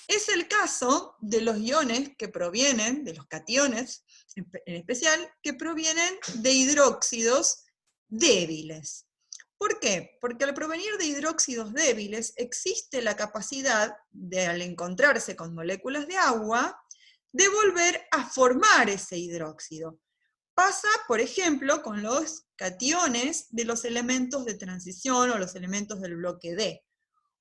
Es el caso de los iones que provienen, de los cationes en especial, que provienen de hidróxidos débiles. ¿Por qué? Porque al provenir de hidróxidos débiles existe la capacidad de, al encontrarse con moléculas de agua, de volver a formar ese hidróxido. Pasa, por ejemplo, con los cationes de los elementos de transición o los elementos del bloque D.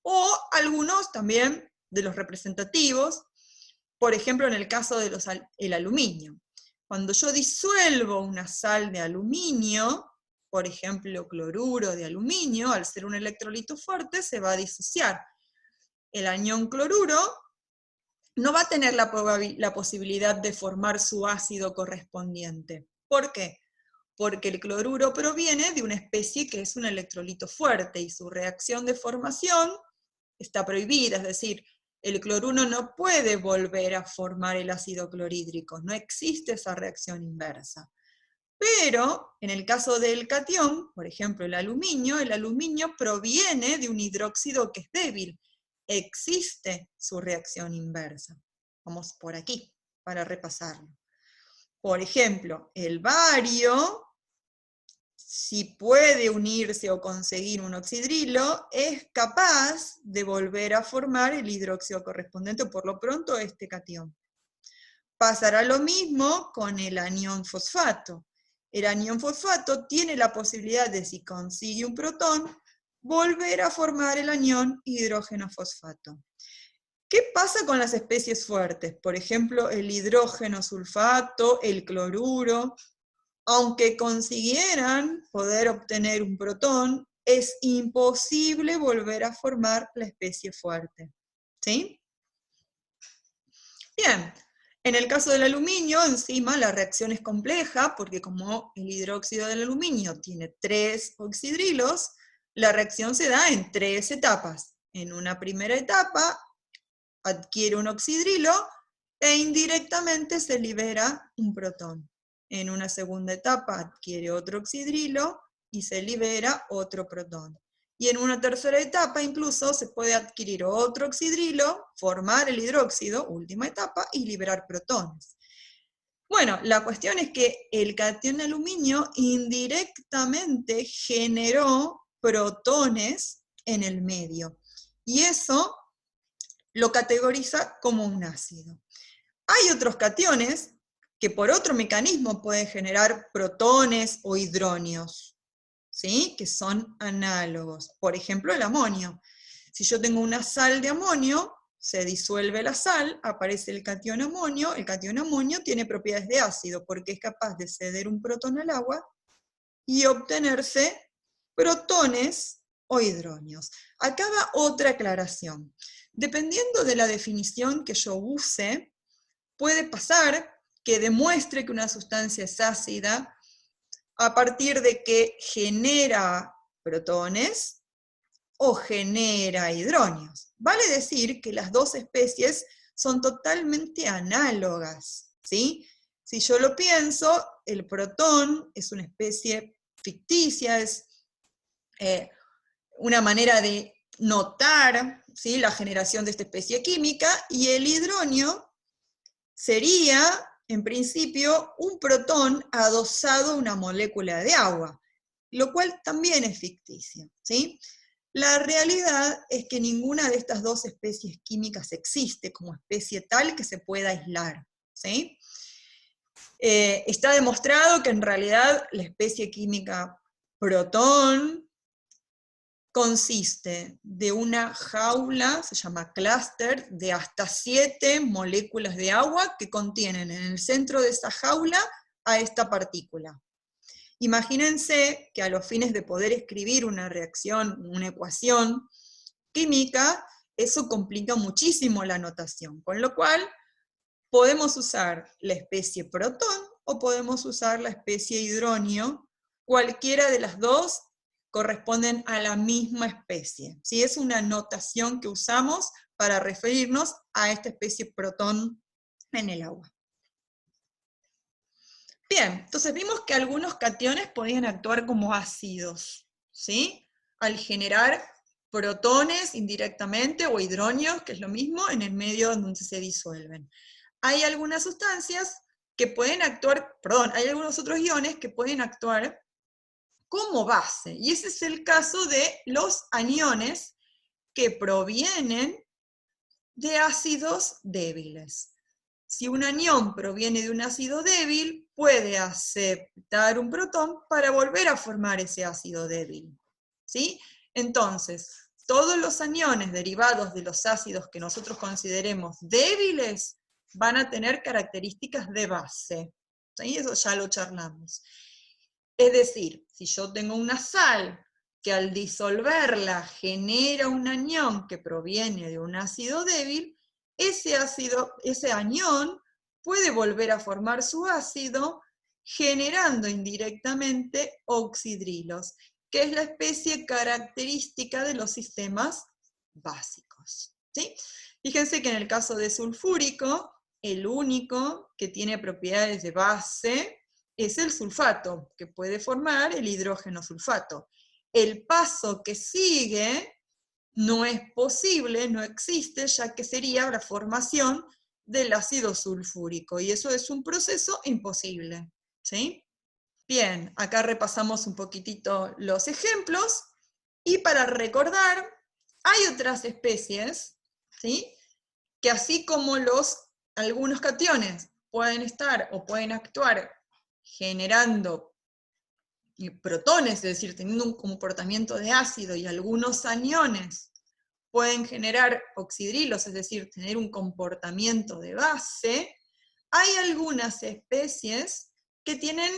O algunos también de los representativos, por ejemplo, en el caso del aluminio. Cuando yo disuelvo una sal de aluminio, por ejemplo, cloruro de aluminio, al ser un electrolito fuerte, se va a disociar. El anión cloruro no va a tener la posibilidad de formar su ácido correspondiente. ¿Por qué? Porque el cloruro proviene de una especie que es un electrolito fuerte y su reacción de formación está prohibida, es decir, el cloruro no puede volver a formar el ácido clorhídrico, no existe esa reacción inversa. Pero en el caso del catión, por ejemplo el aluminio proviene de un hidróxido que es débil, existe su reacción inversa. Vamos por aquí para repasarlo. Por ejemplo, el bario, si puede unirse o conseguir un oxidrilo, es capaz de volver a formar el hidróxido correspondiente, por lo pronto este catión. Pasará lo mismo con el anión fosfato. El anión fosfato tiene la posibilidad de, si consigue un protón, volver a formar el anión hidrógeno fosfato. ¿Qué pasa con las especies fuertes? Por ejemplo, el hidrógeno sulfato, el cloruro. Aunque consiguieran poder obtener un protón, es imposible volver a formar la especie fuerte. ¿Sí? Bien, en el caso del aluminio, encima la reacción es compleja, porque como el hidróxido del aluminio tiene 3 oxidrilos, la reacción se da en 3 etapas. En una primera etapa adquiere un oxidrilo e indirectamente se libera un protón. En una segunda etapa adquiere otro oxidrilo y se libera otro protón. Y en una tercera etapa incluso se puede adquirir otro oxidrilo, formar el hidróxido, última etapa, y liberar protones. Bueno, la cuestión es que el catión de aluminio indirectamente generó protones en el medio. Y eso lo categoriza como un ácido. Hay otros cationes que por otro mecanismo pueden generar protones o hidronios, ¿sí? Que son análogos. Por ejemplo, el amonio. Si yo tengo una sal de amonio, se disuelve la sal, aparece el catión amonio. El catión amonio tiene propiedades de ácido porque es capaz de ceder un protón al agua y obtenerse protones o hidronios. Acá va otra aclaración. Dependiendo de la definición que yo use, puede pasar que demuestre que una sustancia es ácida a partir de que genera protones o genera hidronios. Vale decir que las dos especies son totalmente análogas, ¿sí? Si yo lo pienso, el protón es una especie ficticia, es una manera de notar, ¿sí?, la generación de esta especie química, y el hidronio sería, en principio, un protón adosado a una molécula de agua, lo cual también es ficticio, ¿sí? La realidad es que ninguna de estas dos especies químicas existe como especie tal que se pueda aislar, ¿sí? Está demostrado que en realidad la especie química protón consiste de una jaula, se llama clúster, de hasta 7 moléculas de agua que contienen en el centro de esa jaula a esta partícula. Imagínense que a los fines de poder escribir una reacción, una ecuación química, eso complica muchísimo la notación, con lo cual podemos usar la especie protón o podemos usar la especie hidronio, cualquiera de las dos corresponden a la misma especie. ¿Sí? Es una notación que usamos para referirnos a esta especie protón en el agua. Bien, entonces vimos que algunos cationes podían actuar como ácidos, ¿sí?, al generar protones indirectamente o hidronios, que es lo mismo, en el medio donde se disuelven. Hay algunas sustancias que pueden actuar, hay algunos otros iones que pueden actuar como base, y ese es el caso de los aniones que provienen de ácidos débiles. Si un anión proviene de un ácido débil, puede aceptar un protón para volver a formar ese ácido débil, ¿sí? Entonces, todos los aniones derivados de los ácidos que nosotros consideremos débiles van a tener características de base, ¿sí? Eso ya lo charlamos. Es decir, si yo tengo una sal que al disolverla genera un anión que proviene de un ácido débil, ese anión puede volver a formar su ácido generando indirectamente oxidrilos, que es la especie característica de los sistemas básicos, ¿sí? Fíjense que en el caso de sulfúrico, el único que tiene propiedades de base es el sulfato, que puede formar el hidrógeno sulfato. El paso que sigue no es posible, no existe, ya que sería la formación del ácido sulfúrico, y eso es un proceso imposible, ¿sí? Bien, acá repasamos un poquitito los ejemplos, y para recordar, hay otras especies, ¿sí? Que así como algunos cationes pueden estar o pueden actuar generando protones, es decir, teniendo un comportamiento de ácido, y algunos aniones pueden generar oxidrilos, es decir, tener un comportamiento de base, hay algunas especies que tienen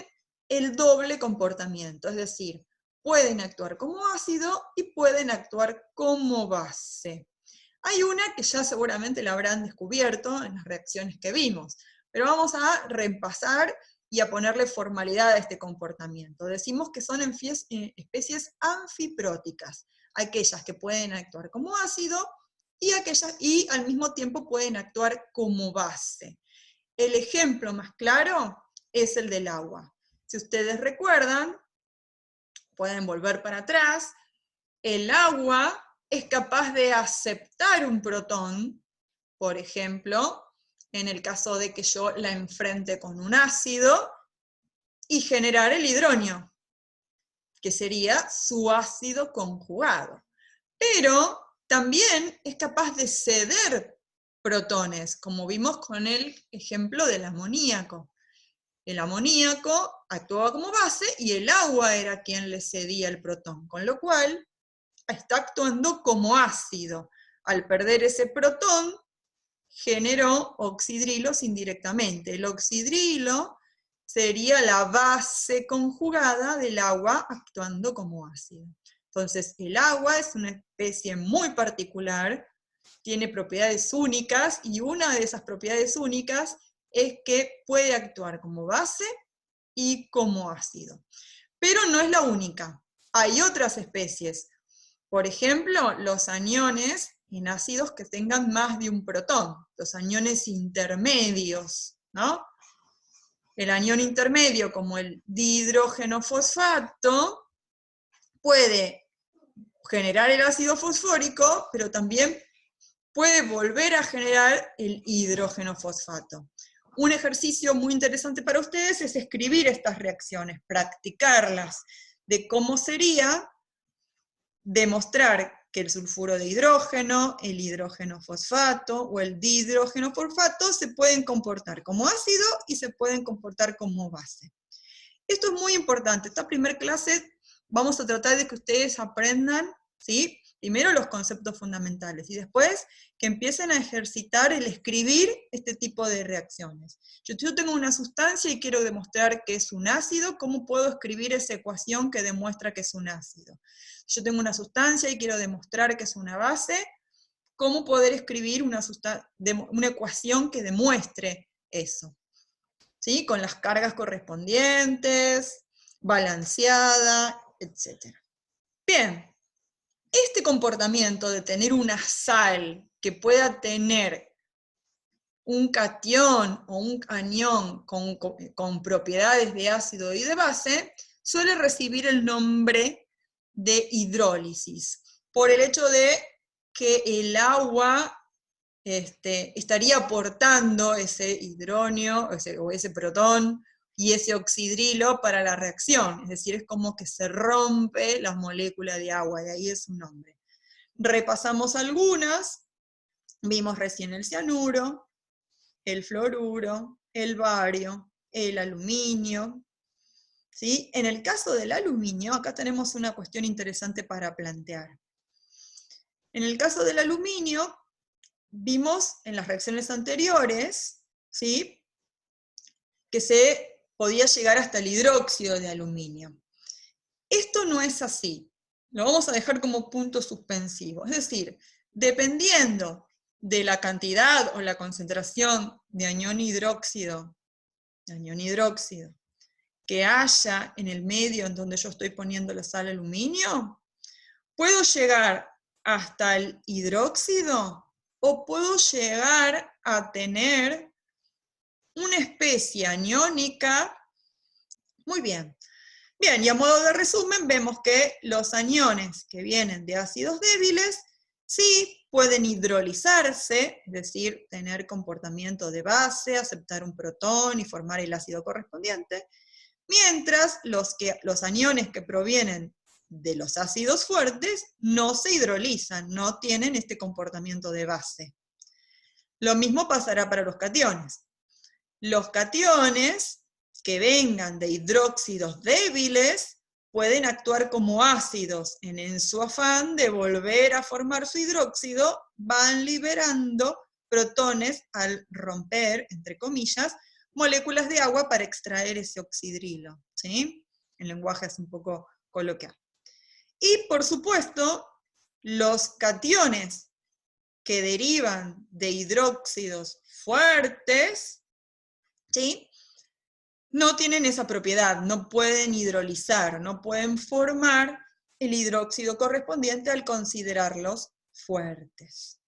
el doble comportamiento, es decir, pueden actuar como ácido y pueden actuar como base. Hay una que ya seguramente la habrán descubierto en las reacciones que vimos, pero vamos a repasar y a ponerle formalidad a este comportamiento. Decimos que son especies anfipróticas, aquellas que pueden actuar como ácido y al mismo tiempo pueden actuar como base. El ejemplo más claro es el del agua. Si ustedes recuerdan, pueden volver para atrás, el agua es capaz de aceptar un protón, por ejemplo, en el caso de que yo la enfrente con un ácido, y generar el hidronio, que sería su ácido conjugado. Pero también es capaz de ceder protones, como vimos con el ejemplo del amoníaco. El amoníaco actuaba como base y el agua era quien le cedía el protón, con lo cual está actuando como ácido. Al perder ese protón, generó oxidrilos indirectamente. El oxidrilo sería la base conjugada del agua actuando como ácido. Entonces, el agua es una especie muy particular, tiene propiedades únicas, y una de esas propiedades únicas es que puede actuar como base y como ácido. Pero no es la única. Hay otras especies. Por ejemplo, los aniones en ácidos que tengan más de un protón, los aniones intermedios, ¿no? El anión intermedio, como el dihidrógeno fosfato, puede generar el ácido fosfórico, pero también puede volver a generar el hidrógeno fosfato. Un ejercicio muy interesante para ustedes es escribir estas reacciones, practicarlas, de cómo sería demostrar que el sulfuro de hidrógeno, el hidrógeno fosfato o el dihidrógeno fosfato se pueden comportar como ácido y se pueden comportar como base. Esto es muy importante. Esta primera clase vamos a tratar de que ustedes aprendan, ¿sí? Primero los conceptos fundamentales y después que empiecen a ejercitar el escribir este tipo de reacciones. Yo tengo una sustancia y quiero demostrar que es un ácido, ¿cómo puedo escribir esa ecuación que demuestra que es un ácido? Yo tengo una sustancia y quiero demostrar que es una base, ¿cómo poder escribir una ecuación que demuestre eso? ¿Sí? Con las cargas correspondientes, balanceada, etc. Bien, este comportamiento de tener una sal que pueda tener un catión o un anión con propiedades de ácido y de base, suele recibir el nombre de hidrólisis. por el hecho de que el agua estaría aportando ese hidróneo, o ese protón, y ese oxidrilo para la reacción, es decir, es como que se rompe la molécula de agua, de ahí es su nombre. Repasamos algunas, vimos recién el cianuro, el fluoruro, el bario, el aluminio, ¿sí? En el caso del aluminio, acá tenemos una cuestión interesante para plantear. En el caso del aluminio, vimos en las reacciones anteriores, ¿sí?, que se podía llegar hasta el hidróxido de aluminio. Esto no es así. Lo vamos a dejar como punto suspensivo. Es decir, dependiendo de la cantidad o la concentración de anión hidróxido que haya en el medio en donde yo estoy poniendo la sal aluminio, puedo llegar hasta el hidróxido o puedo llegar a tener una especie aniónica. Muy bien. Bien, y a modo de resumen, vemos que los aniones que vienen de ácidos débiles sí pueden hidrolizarse, es decir, tener comportamiento de base, aceptar un protón y formar el ácido correspondiente, mientras los aniones que provienen de los ácidos fuertes no se hidrolizan, no tienen este comportamiento de base. Lo mismo pasará para los cationes. Los cationes que vengan de hidróxidos débiles pueden actuar como ácidos. En su afán de volver a formar su hidróxido, van liberando protones al romper, entre comillas, moléculas de agua para extraer ese oxidrilo, ¿sí? El lenguaje es un poco coloquial. Y, por supuesto, los cationes que derivan de hidróxidos fuertes, ¿sí?, no tienen esa propiedad, no pueden hidrolizar, no pueden formar el hidróxido correspondiente al considerarlos fuertes.